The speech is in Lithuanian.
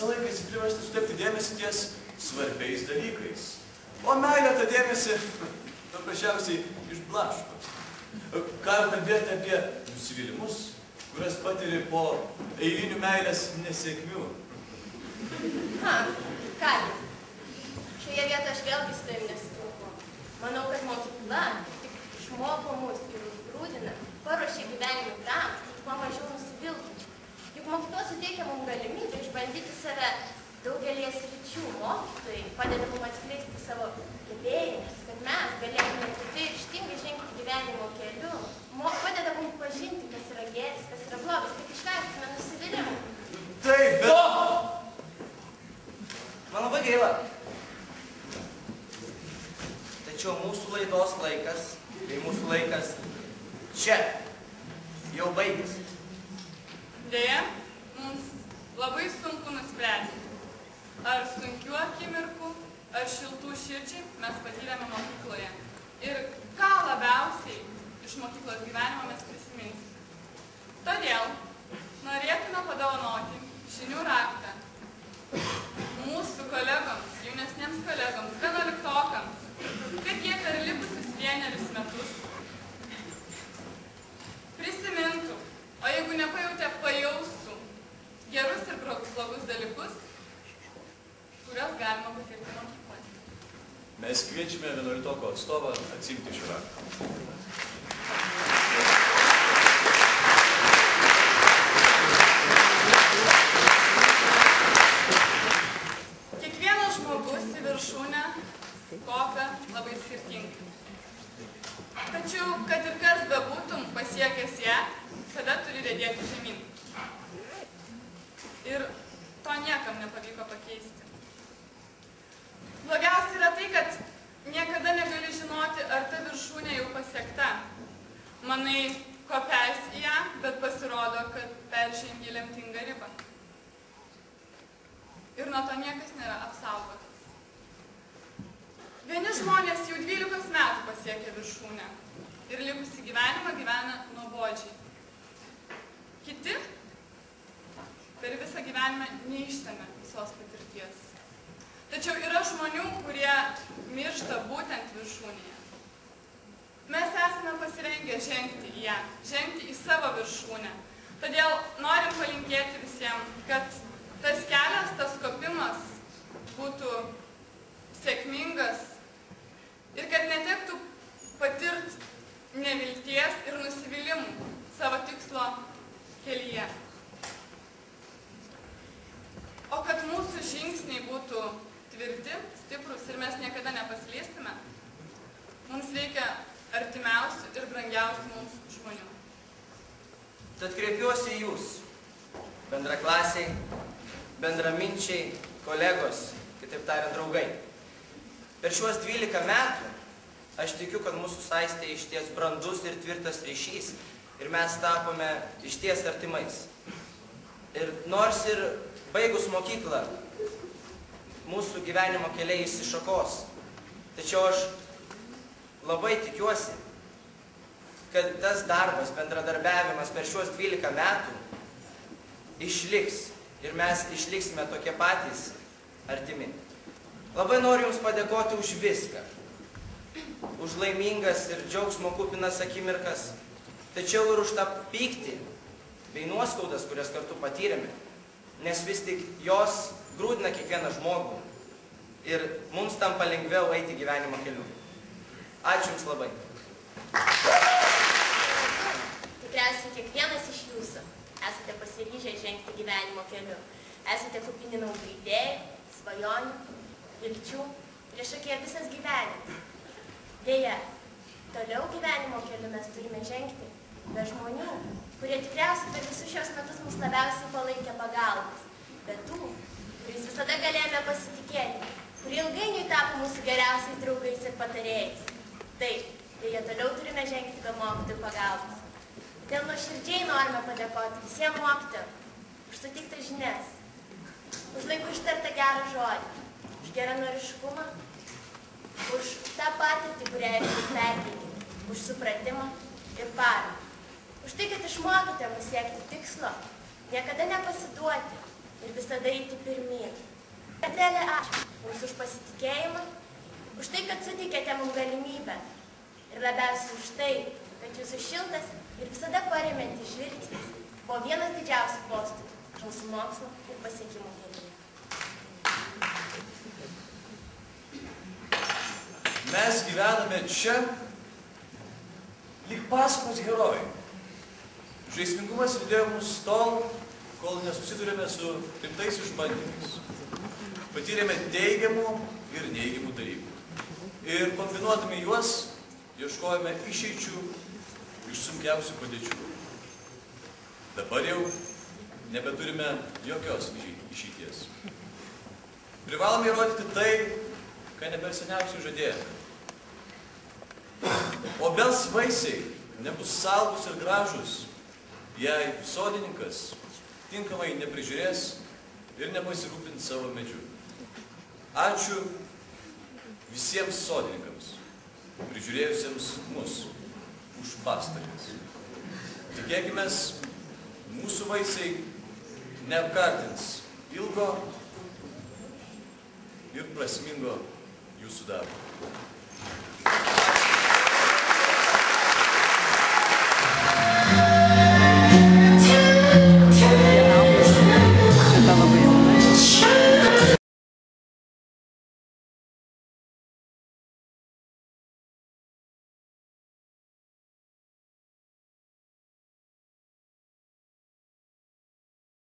visą laiką esi priverstas sutelkti dėmesį ties svarbiais dalykais. O meilė tą dėmesį paprasčiausiai išblaško. Ką jau kalbėti apie nusivylimus, kurias patiri po eilinių meilės nesėkmių. Kągi, šioje vietoje aš vėlgi su tavim nesutinku. Manau, kad mokykla tik išmoko mus ir užgrūdina, paruošė gyvenimui tam, kuo mažiau nusiviltų. Juk mokykla suteikia mums galimybę išbandyti save daugelį sričių. Mokytojai padeda mums atskleisti savo gebėjimus, kad mes galėtume tvirtai ir ryžtingai žengti gyvenimo keliu. Padeda mums pažinti, kas yra gėris, kas yra blogas, kad išvengtume nusivylimų. Taip, bet... Man labai gaila. Tačiau mūsų laidos laikas, bei mūsų laikas čia jau baigėsi. Deja, mums labai sunku nuspręsti, ar sunkių akimirkų, ar šiltų širdžiai mes patyrėme mokykloje. Ir ką labiausiai iš mokyklos gyvenimo mes prisiminsime. Todėl norėtume padovanoti žinių raktą mūsų kolegoms, jaunesniems kolegoms, 11-okams, kad jie per likusius vienerius metus prisimintų, o jeigu nepajautė, pajaustų gerus ir blogus dalykus, kurios galima patirti mokykloje. Mes kviečiame 11-oko atstovą atsiimti šį raktą. Kiekvienas žmogus į viršūnę kopia labai skirtingai. Tačiau, kad ir kas bebūtum pasiekęs ją, visada turi riedėti žemyn. Ir to niekam nepavyko pakeisti. Blogiausia yra tai, kad niekada negali žinoti, ar ta viršūnė jau pasiekta. Manai, kopęs į ją, bet pasirodo, kad peržengi lemtingą ribą. Ir nuo to niekas nėra apsaugotas. Vieni žmonės jau 12 metų pasiekė viršūnę ir likusį gyvenimą gyvena nuobodžiai. Kiti per visą gyvenimą neišsemia visos patirties. Tačiau yra žmonių, kurie miršta būtent viršūnėje. Mes esame pasirengę žengti į ją, žengti į savo viršūnę. Todėl norim palinkėti visiems, kad tas kelias, tas kopimas būtų sėkmingas ir kad netektų patirti nevilties ir nusivylimų savo tikslo kelyje. O kad mūsų žingsniai būtų tvirti, stiprus ir mes niekada nepaslėstume, mums reikia artimiausių ir brangiausių mums žmonių. Tad kreipiuosi į jūs, bendraklasiai, bendraminčiai, kolegos, kitaip tariant, draugai. Per šiuos 12 metų aš tikiu, kad mūsų saistė išties brandus ir tvirtas ryšys ir mes tapome išties artimais. Ir nors ir baigus mokyklą mūsų gyvenimo keliai išsišakos, tačiau aš labai tikiuosi, kad tas darbas, bendradarbiavimas per šiuos 12 metų išliks ir mes išliksime tokie patys artimi. Labai noriu Jums padėkoti už viską, už laimingas ir džiaugsmo kupinas akimirkas, tačiau ir už tą pyktį bei nuoskaudas, kurias kartu patyrėme, nes vis tik jos grūdina kiekvieną žmogų ir mums tampa lengviau eiti gyvenimo keliu. Ačiū Jums labai. Tikriausiai kiekvienas iš jūsų esate pasiryžę žengti gyvenimo keliu. Esate kupini naujų idėjų, svajonių, vilčių, priešakyje visas gyvenimas. Deja, toliau gyvenimo keliu mes turime žengti be žmonių, kurie tikriausiai per visus šios metus mus labiausiai palaikė pagalbas, be tų, kuriais visada galėjome pasitikėti, kurie ilgainiui tapo mūsų geriausiais draugais ir patarėjais. Taip, deja, toliau turime žengti be mokytojų pagalbos. Todėl nuoširdžiai norime padėkoti visiems mokytojams už sutiktas žinias, už laiku ištartą gerą žodį, už geranoriškumą, už tą patirtį, kurią jūs perteikėte, už supratimą ir paramą. Už tai, kad išmokite mus siekti tikslo, niekada nepasiduoti, ir visada eiti pirmyn. Gabrielė, ačiū Jums už pasitikėjimą, už tai, kad suteikėte mums galimybę ir labiausiai už tai, kad Jūsų šiltas ir visada paremiantis žvilgsnis buvo vienas didžiausių postų mūsų mokslo ir pasiekimų kelyje. Mes gyvename čia lyg pasakos herojai. Žaismingumas lydėjo mus tol, kol nesusidurėme su rimtais išbandymais. Patyrėme teigiamų ir neigiamų dalykų. Ir kombinuodami juos, ieškojame išeičių iš sunkiausių padėčių. Dabar jau nebeturime jokios išeities. Privalome įrodyti tai, ką ne per seniausiai žadėjome. Obels vaisiai nebus saldus ir gražus, jei sodininkas tinkamai neprižiūrės ir nepasirūpins savo medžiu. Ačiū visiems sodininkams, prižiūrėjusiems mus už pastangas. Tikėkimės, mūsų vaisiai neapkartins ilgo ir prasmingo jūsų darbo.